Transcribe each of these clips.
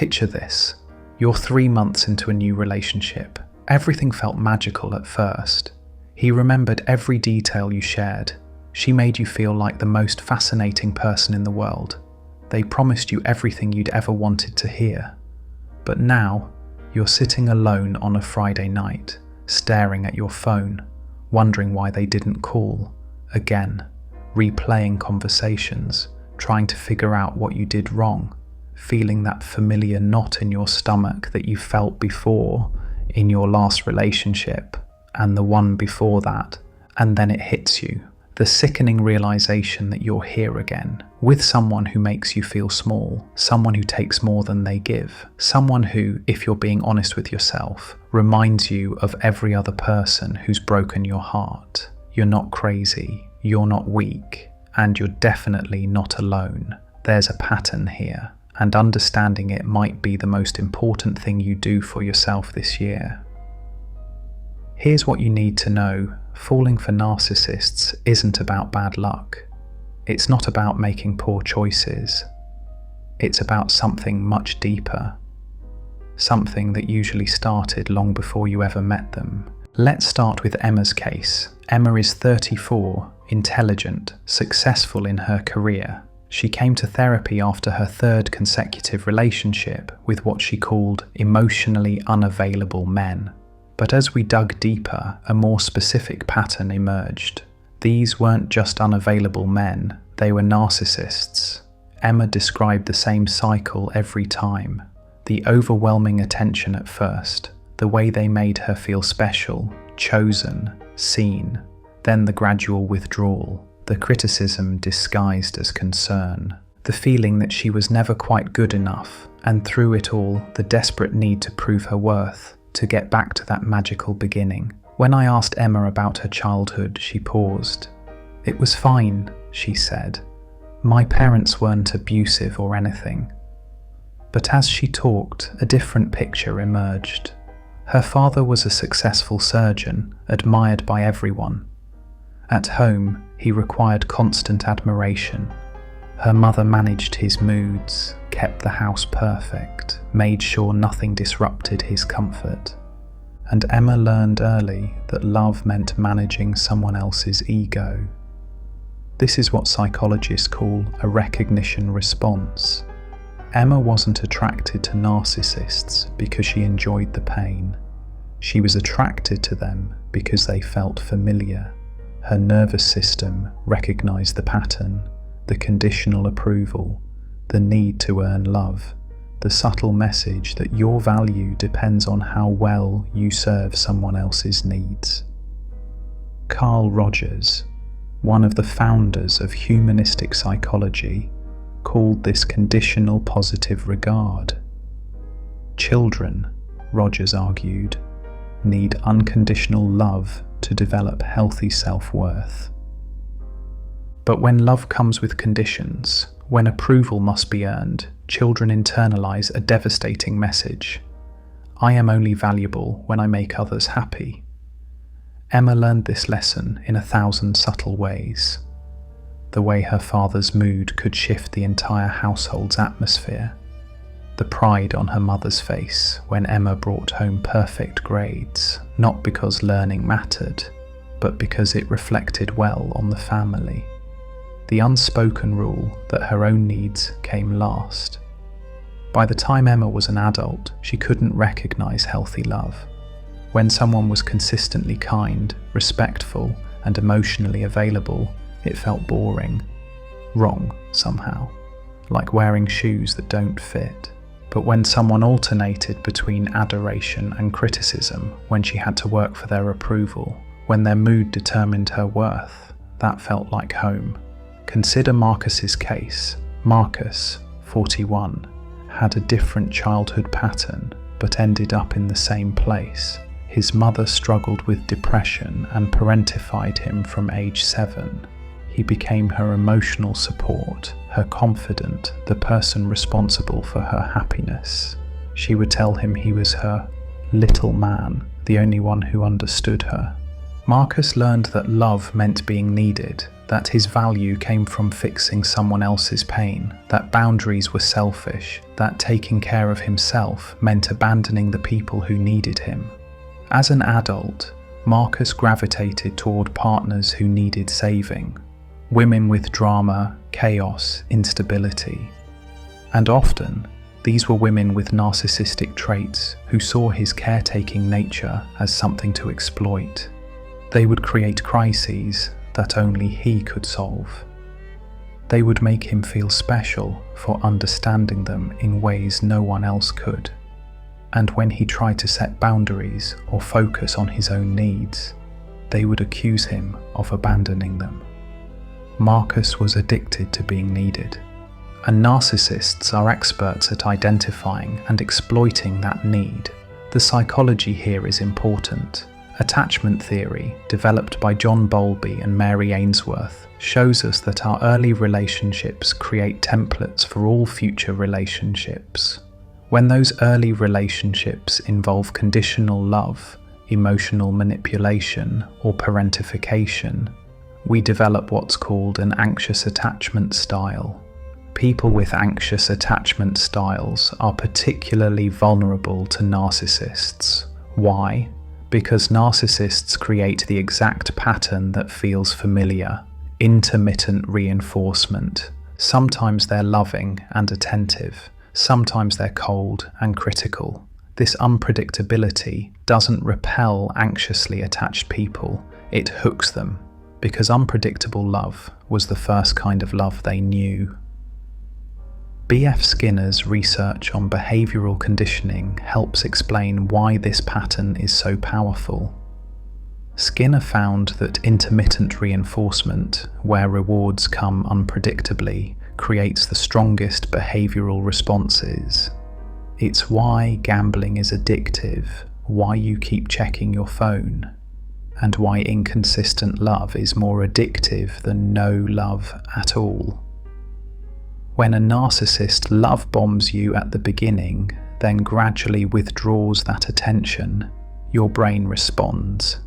Picture this. You're 3 months into a new relationship. Everything felt magical at first. He remembered every detail you shared. She made you feel like the most fascinating person in the world. They promised you everything you'd ever wanted to hear. But now, you're sitting alone on a Friday night, staring at your phone, wondering why they didn't call, again, replaying conversations, trying to figure out what you did wrong, feeling that familiar knot in your stomach that you felt before in your last relationship and the one before that, and then it hits you. The sickening realization that you're here again, with someone who makes you feel small, someone who takes more than they give, someone who, if you're being honest with yourself, reminds you of every other person who's broken your heart. You're not crazy, you're not weak, and you're definitely not alone. There's a pattern here, and understanding it might be the most important thing you do for yourself this year. Here's what you need to know. Falling for narcissists isn't about bad luck. It's not about making poor choices. It's about something much deeper. Something that usually started long before you ever met them. Let's start with Emma's case. Emma is 34, intelligent, successful in her career. She came to therapy after her 3rd consecutive relationship with what she called emotionally unavailable men. But as we dug deeper, a more specific pattern emerged. These weren't just unavailable men, they were narcissists. Emma described the same cycle every time. The overwhelming attention at first, the way they made her feel special, chosen, seen. Then the gradual withdrawal, the criticism disguised as concern. The feeling that she was never quite good enough, and through it all, the desperate need to prove her worth, to get back to that magical beginning. When I asked Emma about her childhood, she paused. "It was fine," she said. "My parents weren't abusive or anything." But as she talked, a different picture emerged. Her father was a successful surgeon, admired by everyone. At home, he required constant admiration. Her mother managed his moods, kept the house perfect, made sure nothing disrupted his comfort. And Emma learned early that love meant managing someone else's ego. This is what psychologists call a recognition response. Emma wasn't attracted to narcissists because she enjoyed the pain. She was attracted to them because they felt familiar. Her nervous system recognized the pattern, the conditional approval, the need to earn love, the subtle message that your value depends on how well you serve someone else's needs. Carl Rogers, one of the founders of humanistic psychology, called this conditional positive regard. Children, Rogers argued, need unconditional love to develop healthy self-worth. But when love comes with conditions, when approval must be earned, children internalize a devastating message. I am only valuable when I make others happy. Emma learned this lesson in 1,000 subtle ways. The way her father's mood could shift the entire household's atmosphere. The pride on her mother's face when Emma brought home perfect grades, not because learning mattered, but because it reflected well on the family. The unspoken rule that her own needs came last. By the time Emma was an adult, she couldn't recognize healthy love. When someone was consistently kind, respectful, and emotionally available, it felt boring, wrong somehow, like wearing shoes that don't fit. But when someone alternated between adoration and criticism, when she had to work for their approval, when their mood determined her worth, that felt like home. Consider Marcus's case. Marcus, 41, had a different childhood pattern, but ended up in the same place. His mother struggled with depression and parentified him from age 7. He became her emotional support, her confidant, the person responsible for her happiness. She would tell him he was her little man, the only one who understood her. Marcus learned that love meant being needed, that his value came from fixing someone else's pain, that boundaries were selfish, that taking care of himself meant abandoning the people who needed him. As an adult, Marcus gravitated toward partners who needed saving, women with drama, chaos, instability. And often, these were women with narcissistic traits who saw his caretaking nature as something to exploit. They would create crises that only he could solve. They would make him feel special for understanding them in ways no one else could. And when he tried to set boundaries or focus on his own needs, they would accuse him of abandoning them. Marcus was addicted to being needed. And narcissists are experts at identifying and exploiting that need. The psychology here is important. Attachment theory, developed by John Bowlby and Mary Ainsworth, shows us that our early relationships create templates for all future relationships. When those early relationships involve conditional love, emotional manipulation, or parentification, we develop what's called an anxious attachment style. People with anxious attachment styles are particularly vulnerable to narcissists. Why? Because narcissists create the exact pattern that feels familiar: intermittent reinforcement. Sometimes they're loving and attentive, sometimes they're cold and critical. This unpredictability doesn't repel anxiously attached people, it hooks them, because unpredictable love was the first kind of love they knew. B.F. Skinner's research on behavioral conditioning helps explain why this pattern is so powerful. Skinner found that intermittent reinforcement, where rewards come unpredictably, creates the strongest behavioral responses. It's why gambling is addictive, why you keep checking your phone, and why inconsistent love is more addictive than no love at all. When a narcissist love bombs you at the beginning, then gradually withdraws that attention, your brain responds.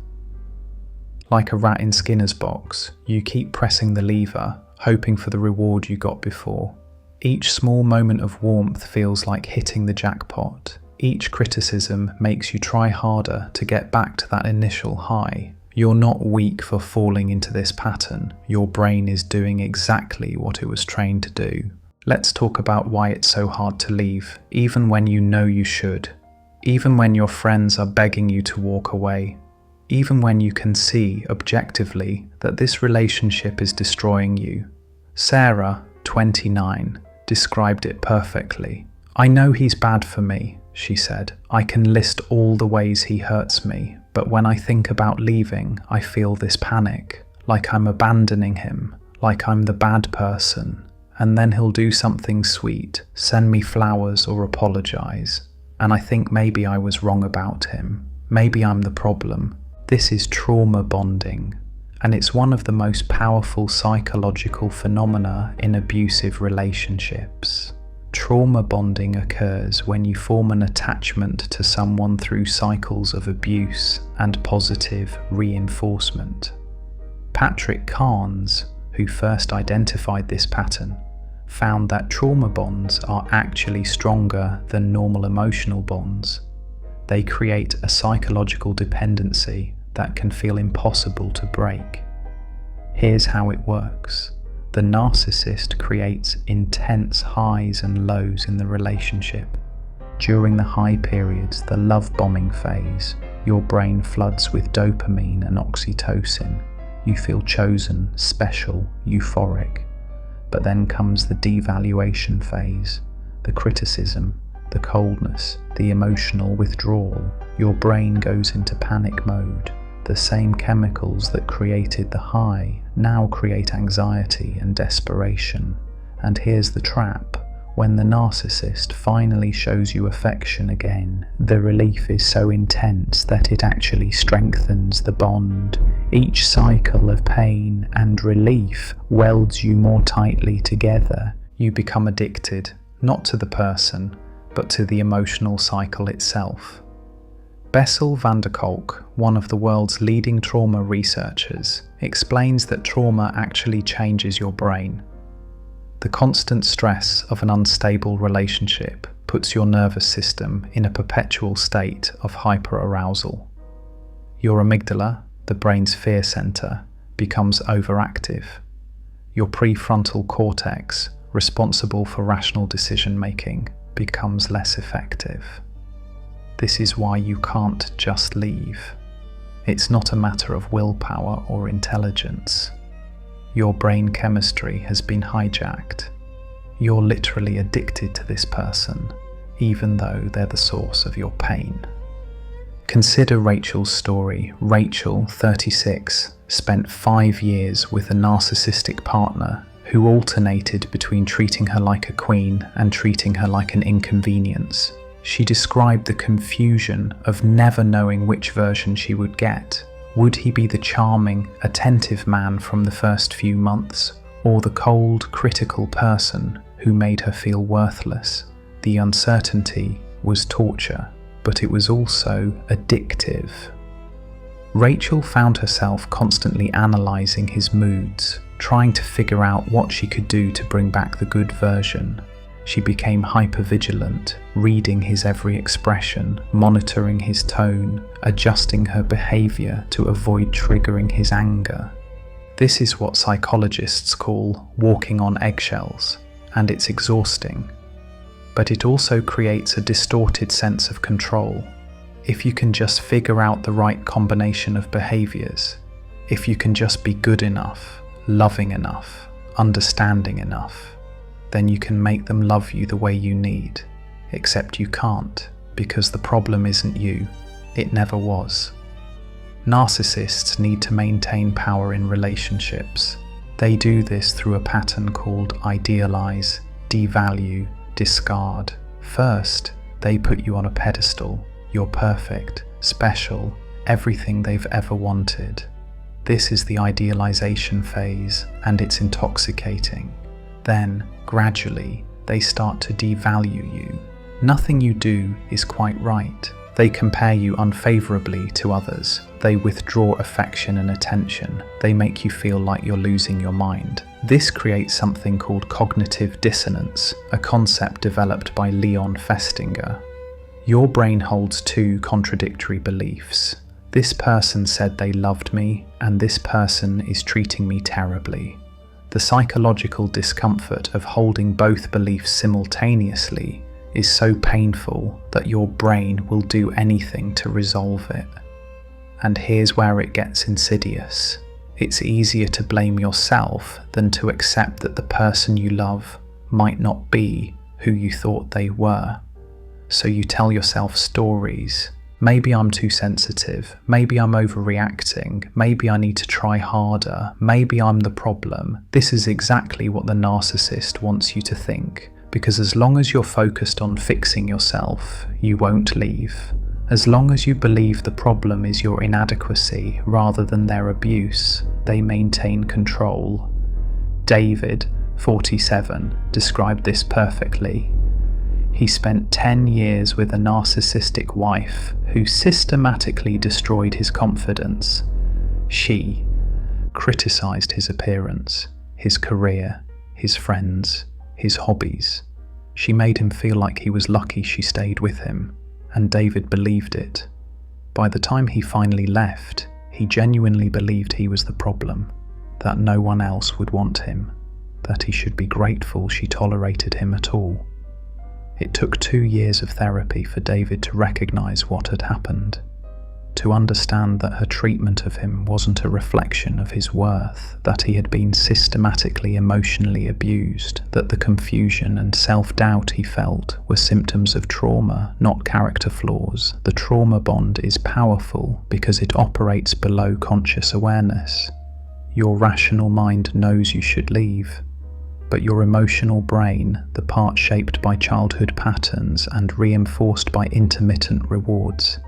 Like a rat in Skinner's box, you keep pressing the lever, hoping for the reward you got before. Each small moment of warmth feels like hitting the jackpot. Each criticism makes you try harder to get back to that initial high. You're not weak for falling into this pattern. Your brain is doing exactly what it was trained to do. Let's talk about why it's so hard to leave, even when you know you should. Even when your friends are begging you to walk away. Even when you can see, objectively, that this relationship is destroying you. Sarah, 29, described it perfectly. "I know he's bad for me," she said. "I can list all the ways he hurts me, but when I think about leaving, I feel this panic, like I'm abandoning him, like I'm the bad person. And then he'll do something sweet, send me flowers or apologize. And I think maybe I was wrong about him. Maybe I'm the problem." This is trauma bonding, and it's one of the most powerful psychological phenomena in abusive relationships. Trauma bonding occurs when you form an attachment to someone through cycles of abuse and positive reinforcement. Patrick Carnes, who first identified this pattern, found that trauma bonds are actually stronger than normal emotional bonds. They create a psychological dependency that can feel impossible to break. Here's how it works. The narcissist creates intense highs and lows in the relationship. During the high periods, the love bombing phase, your brain floods with dopamine and oxytocin. You feel chosen, special, euphoric. But then comes the devaluation phase, the criticism, the coldness, the emotional withdrawal. Your brain goes into panic mode. The same chemicals that created the high now create anxiety and desperation. And here's the trap. When the narcissist finally shows you affection again, the relief is so intense that it actually strengthens the bond. Each cycle of pain and relief welds you more tightly together. You become addicted, not to the person, but to the emotional cycle itself. Bessel van der Kolk, one of the world's leading trauma researchers, explains that trauma actually changes your brain. The constant stress of an unstable relationship puts your nervous system in a perpetual state of hyperarousal. Your amygdala, the brain's fear center, becomes overactive. Your prefrontal cortex, responsible for rational decision-making, becomes less effective. This is why you can't just leave. It's not a matter of willpower or intelligence. Your brain chemistry has been hijacked. You're literally addicted to this person, even though they're the source of your pain. Consider Rachel's story. Rachel, 36, spent 5 years with a narcissistic partner who alternated between treating her like a queen and treating her like an inconvenience. She described the confusion of never knowing which version she would get. Would he be the charming, attentive man from the first few months, or the cold, critical person who made her feel worthless? The uncertainty was torture, but it was also addictive. Rachel found herself constantly analysing his moods, trying to figure out what she could do to bring back the good version. She became hypervigilant, reading his every expression, monitoring his tone, adjusting her behaviour to avoid triggering his anger. This is what psychologists call walking on eggshells, and it's exhausting. But it also creates a distorted sense of control. If you can just figure out the right combination of behaviours, if you can just be good enough, loving enough, understanding enough, then you can make them love you the way you need. Except you can't, because the problem isn't you. It never was. Narcissists need to maintain power in relationships. They do this through a pattern called idealize, devalue, discard. First, they put you on a pedestal. You're perfect, special, everything they've ever wanted. This is the idealization phase, and it's intoxicating. Then, gradually, they start to devalue you. Nothing you do is quite right. They compare you unfavorably to others. They withdraw affection and attention. They make you feel like you're losing your mind. This creates something called cognitive dissonance, a concept developed by Leon Festinger. Your brain holds two contradictory beliefs. This person said they loved me, and this person is treating me terribly. The psychological discomfort of holding both beliefs simultaneously is so painful that your brain will do anything to resolve it. And here's where it gets insidious. It's easier to blame yourself than to accept that the person you love might not be who you thought they were. So you tell yourself stories. Maybe I'm too sensitive, maybe I'm overreacting, maybe I need to try harder, maybe I'm the problem. This is exactly what the narcissist wants you to think, because as long as you're focused on fixing yourself, you won't leave. As long as you believe the problem is your inadequacy rather than their abuse, they maintain control. David, 47, described this perfectly. He spent 10 years with a narcissistic wife who systematically destroyed his confidence. She criticized his appearance, his career, his friends, his hobbies. She made him feel like he was lucky she stayed with him, and David believed it. By the time he finally left, he genuinely believed he was the problem, that no one else would want him, that he should be grateful she tolerated him at all. It took 2 years of therapy for David to recognize what had happened, to understand that her treatment of him wasn't a reflection of his worth, that he had been systematically emotionally abused, that the confusion and self-doubt he felt were symptoms of trauma, not character flaws. The trauma bond is powerful because it operates below conscious awareness. Your rational mind knows you should leave, but your emotional brain, the part shaped by childhood patterns and reinforced by intermittent rewards,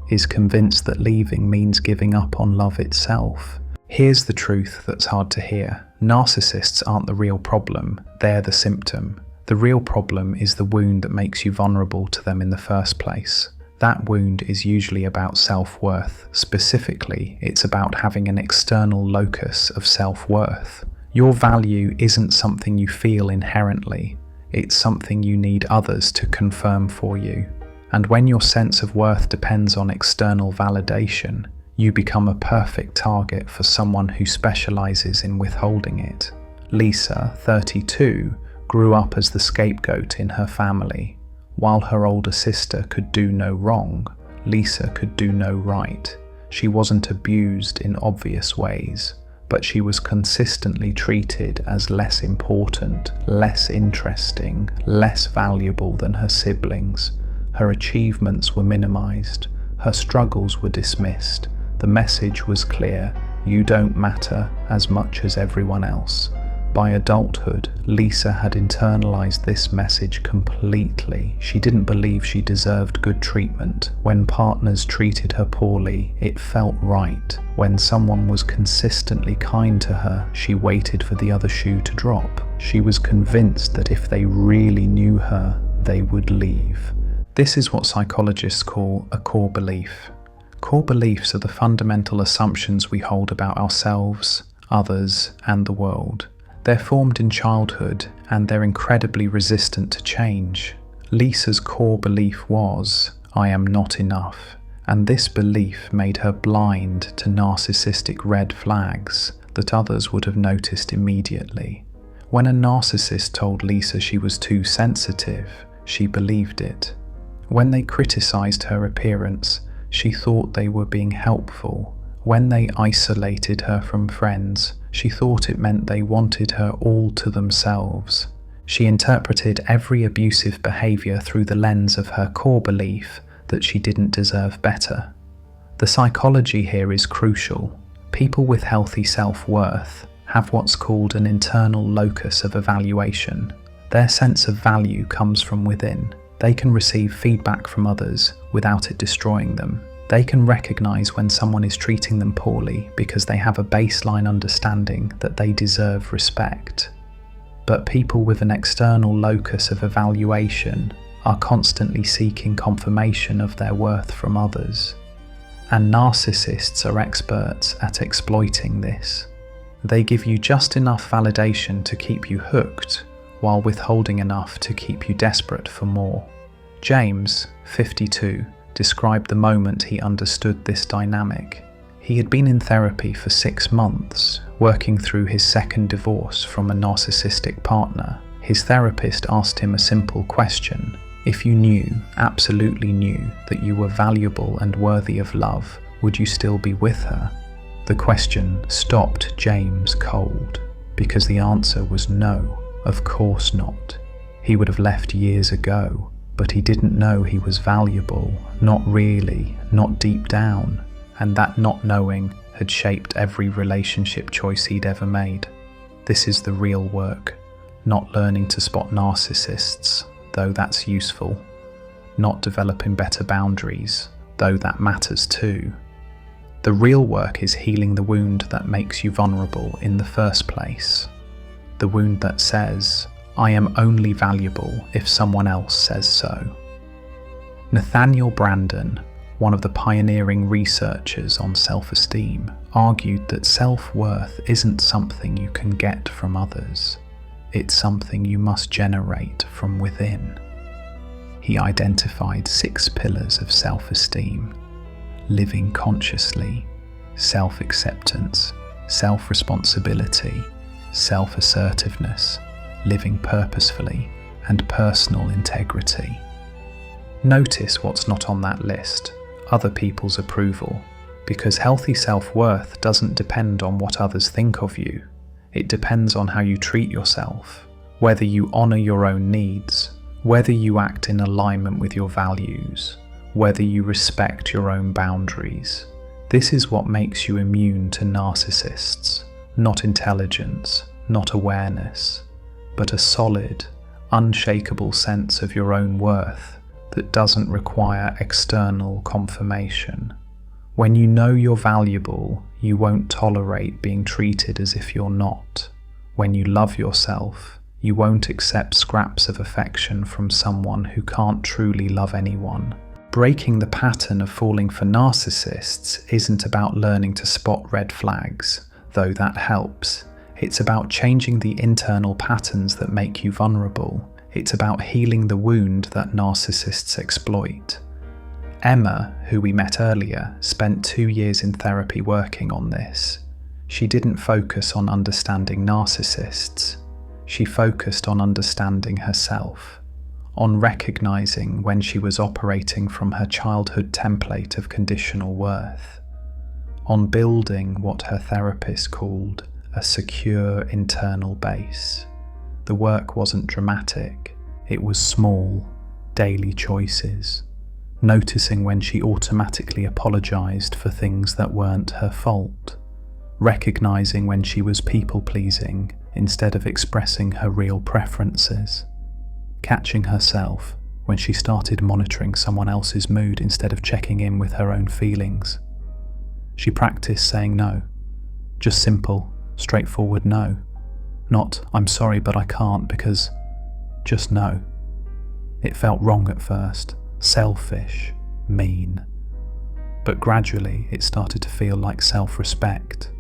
is convinced that leaving means giving up on love itself. Here's the truth that's hard to hear. Narcissists aren't the real problem, they're the symptom. The real problem is the wound that makes you vulnerable to them in the first place. That wound is usually about self-worth. Specifically, it's about having an external locus of self-worth. Your value isn't something you feel inherently, it's something you need others to confirm for you. And when your sense of worth depends on external validation, you become a perfect target for someone who specializes in withholding it. Lisa, 32, grew up as the scapegoat in her family. While her older sister could do no wrong, Lisa could do no right. She wasn't abused in obvious ways, but she was consistently treated as less important, less interesting, less valuable than her siblings. Her achievements were minimized, her struggles were dismissed. The message was clear: you don't matter as much as everyone else. By adulthood, Lisa had internalized this message completely. She didn't believe she deserved good treatment. When partners treated her poorly, it felt right. When someone was consistently kind to her, she waited for the other shoe to drop. She was convinced that if they really knew her, they would leave. This is what psychologists call a core belief. Core beliefs are the fundamental assumptions we hold about ourselves, others, and the world. They're formed in childhood, and they're incredibly resistant to change. Lisa's core belief was, I am not enough, and this belief made her blind to narcissistic red flags that others would have noticed immediately. When a narcissist told Lisa she was too sensitive, she believed it. When they criticized her appearance, she thought they were being helpful. When they isolated her from friends, she thought it meant they wanted her all to themselves. She interpreted every abusive behavior through the lens of her core belief that she didn't deserve better. The psychology here is crucial. People with healthy self-worth have what's called an internal locus of evaluation. Their sense of value comes from within. They can receive feedback from others without it destroying them. They can recognize when someone is treating them poorly because they have a baseline understanding that they deserve respect. But people with an external locus of evaluation are constantly seeking confirmation of their worth from others. And narcissists are experts at exploiting this. They give you just enough validation to keep you hooked, while withholding enough to keep you desperate for more. James, 52, described the moment he understood this dynamic. He had been in therapy for 6 months, working through his second divorce from a narcissistic partner. His therapist asked him a simple question: if you knew, absolutely knew, that you were valuable and worthy of love, would you still be with her? The question stopped James cold, because the answer was no, of course not. He would have left years ago. But he didn't know he was valuable, not really, not deep down, and that not knowing had shaped every relationship choice he'd ever made. This is the real work, not learning to spot narcissists, though that's useful, not developing better boundaries, though that matters too. The real work is healing the wound that makes you vulnerable in the first place, the wound that says, I am only valuable if someone else says so. Nathaniel Brandon, one of the pioneering researchers on self-esteem, argued that self-worth isn't something you can get from others. It's something you must generate from within. He identified 6 pillars of self-esteem: living consciously, self-acceptance, self-responsibility, self-assertiveness, living purposefully, and personal integrity. Notice what's not on that list: other people's approval, because healthy self-worth doesn't depend on what others think of you. It depends on how you treat yourself, whether you honor your own needs, whether you act in alignment with your values, whether you respect your own boundaries. This is what makes you immune to narcissists, not intelligence, not awareness, but a solid, unshakable sense of your own worth that doesn't require external confirmation. When you know you're valuable, you won't tolerate being treated as if you're not. When you love yourself, you won't accept scraps of affection from someone who can't truly love anyone. Breaking the pattern of falling for narcissists isn't about learning to spot red flags, though that helps. It's about changing the internal patterns that make you vulnerable. It's about healing the wound that narcissists exploit. Emma, who we met earlier, spent 2 years in therapy working on this. She didn't focus on understanding narcissists. She focused on understanding herself, on recognizing when she was operating from her childhood template of conditional worth, on building what her therapist called a secure internal base. The work wasn't dramatic, it was small, daily choices. Noticing when she automatically apologized for things that weren't her fault. Recognizing when she was people-pleasing instead of expressing her real preferences. Catching herself when she started monitoring someone else's mood instead of checking in with her own feelings. She practiced saying no. Just simple, straightforward no. Not, I'm sorry but I can't, because just no. It felt wrong at first, selfish, mean. But gradually it started to feel like self-respect.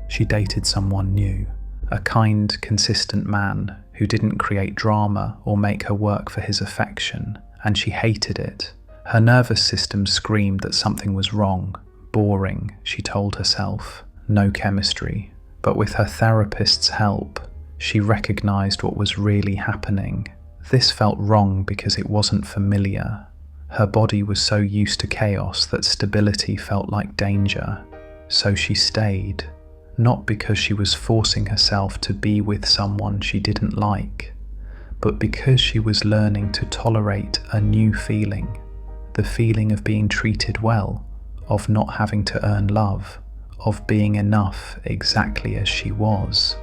She dated someone new, a kind, consistent man who didn't create drama or make her work for his affection, and she hated it. Her nervous system screamed that something was wrong, boring, she told herself, no chemistry. But with her therapist's help, she recognized what was really happening. This felt wrong because it wasn't familiar. Her body was so used to chaos that stability felt like danger. So she stayed, not because she was forcing herself to be with someone she didn't like, but because she was learning to tolerate a new feeling, the feeling of being treated well, of not having to earn love, of being enough exactly as she was.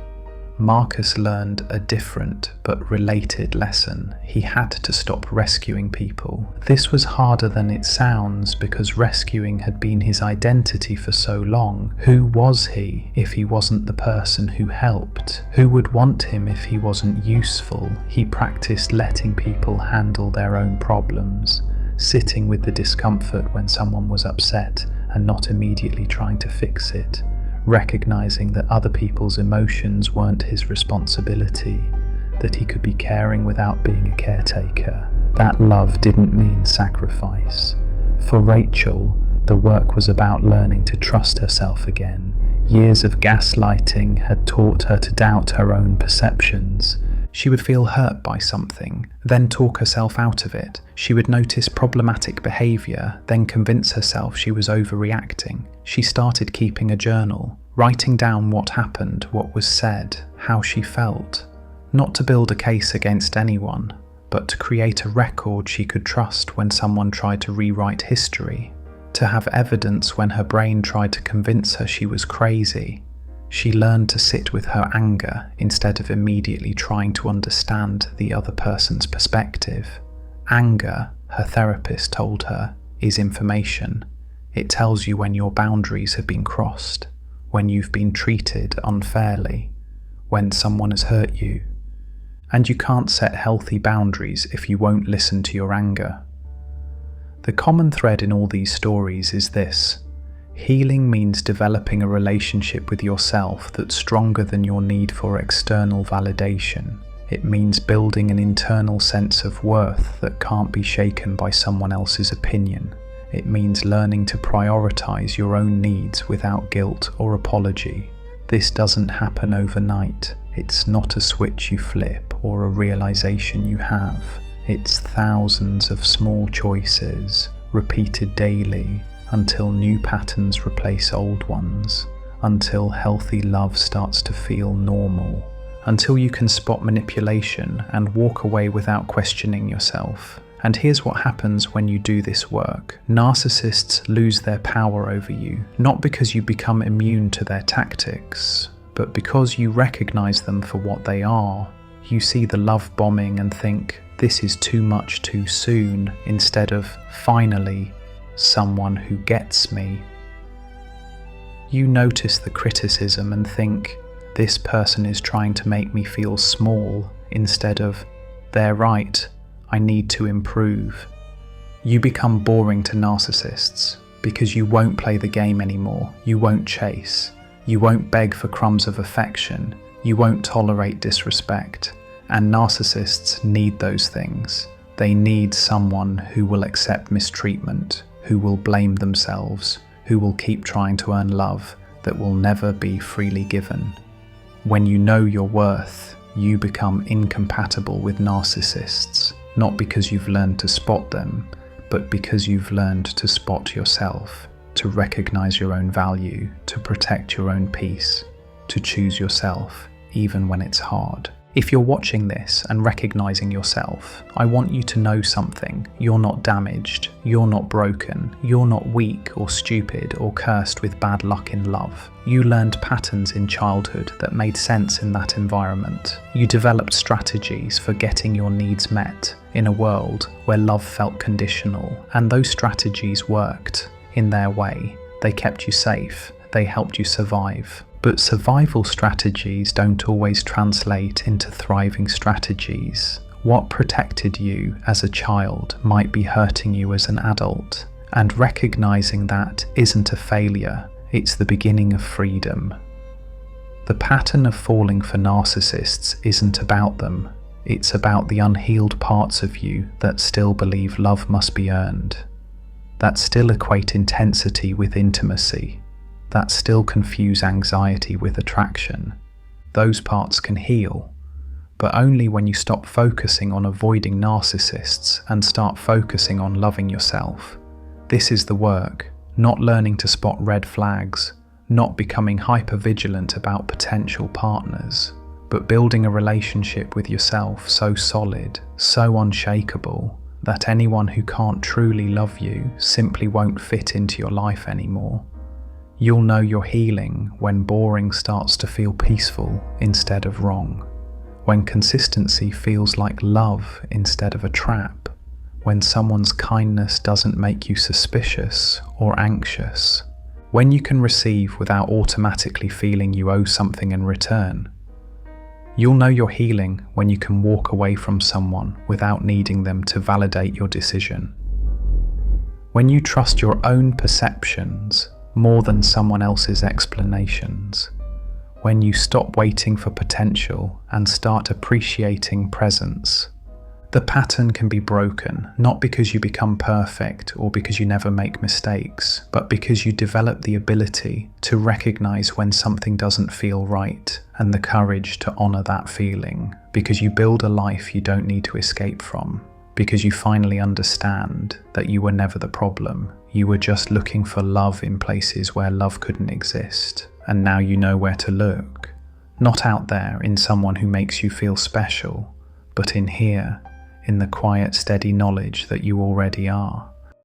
Marcus learned a different but related lesson. He had to stop rescuing people. This was harder than it sounds because rescuing had been his identity for so long. Who was he if he wasn't the person who helped? Who would want him if he wasn't useful? He practiced letting people handle their own problems, sitting with the discomfort when someone was upset and not immediately trying to fix it, recognizing that other people's emotions weren't his responsibility, that he could be caring without being a caretaker. That love didn't mean sacrifice. For Rachel, the work was about learning to trust herself again. Years of gaslighting had taught her to doubt her own perceptions. She would feel hurt by something, then talk herself out of it. She would notice problematic behavior, then convince herself she was overreacting. She started keeping a journal, writing down what happened, what was said, how she felt. Not to build a case against anyone, but to create a record she could trust when someone tried to rewrite history. To have evidence when her brain tried to convince her she was crazy. She learned to sit with her anger instead of immediately trying to understand the other person's perspective. Anger, her therapist told her, is information. It tells you when your boundaries have been crossed, when you've been treated unfairly, when someone has hurt you. And you can't set healthy boundaries if you won't listen to your anger. The common thread in all these stories is this. Healing means developing a relationship with yourself that's stronger than your need for external validation. It means building an internal sense of worth that can't be shaken by someone else's opinion. It means learning to prioritize your own needs without guilt or apology. This doesn't happen overnight. It's not a switch you flip or a realization you have. It's thousands of small choices, repeated daily, until new patterns replace old ones, until healthy love starts to feel normal, until you can spot manipulation and walk away without questioning yourself. And here's what happens when you do this work. Narcissists lose their power over you, not because you become immune to their tactics, but because you recognize them for what they are. You see the love bombing and think, this is too much too soon, instead of, finally, someone who gets me. You notice the criticism and think, this person is trying to make me feel small, instead of, they're right, I need to improve. You become boring to narcissists because you won't play the game anymore, you won't chase, you won't beg for crumbs of affection, you won't tolerate disrespect. And narcissists need those things. They need someone who will accept mistreatment, who will blame themselves, who will keep trying to earn love that will never be freely given. When you know your worth, you become incompatible with narcissists, not because you've learned to spot them, but because you've learned to spot yourself, to recognize your own value, to protect your own peace, to choose yourself, even when it's hard. If you're watching this and recognizing yourself, I want you to know something. You're not damaged, you're not broken, you're not weak or stupid or cursed with bad luck in love. You learned patterns in childhood that made sense in that environment. You developed strategies for getting your needs met in a world where love felt conditional, and those strategies worked in their way. They kept you safe, they helped you survive. But survival strategies don't always translate into thriving strategies. What protected you as a child might be hurting you as an adult, and recognizing that isn't a failure, it's the beginning of freedom. The pattern of falling for narcissists isn't about them, it's about the unhealed parts of you that still believe love must be earned, that still equate intensity with intimacy, that still confuse anxiety with attraction. Those parts can heal, but only when you stop focusing on avoiding narcissists and start focusing on loving yourself. This is the work, not learning to spot red flags, not becoming hypervigilant about potential partners, but building a relationship with yourself so solid, so unshakable, that anyone who can't truly love you simply won't fit into your life anymore. You'll know you're healing when boring starts to feel peaceful instead of wrong, when consistency feels like love instead of a trap, when someone's kindness doesn't make you suspicious or anxious, when you can receive without automatically feeling you owe something in return. You'll know you're healing when you can walk away from someone without needing them to validate your decision. When you trust your own perceptions more than someone else's explanations. When you stop waiting for potential and start appreciating presence. The pattern can be broken, not because you become perfect or because you never make mistakes, but because you develop the ability to recognize when something doesn't feel right and the courage to honor that feeling, because you build a life you don't need to escape from, because you finally understand that you were never the problem. You were just looking for love in places where love couldn't exist, and now you know where to look. Not out there in someone who makes you feel special, but in here, in the quiet, steady knowledge that you already are.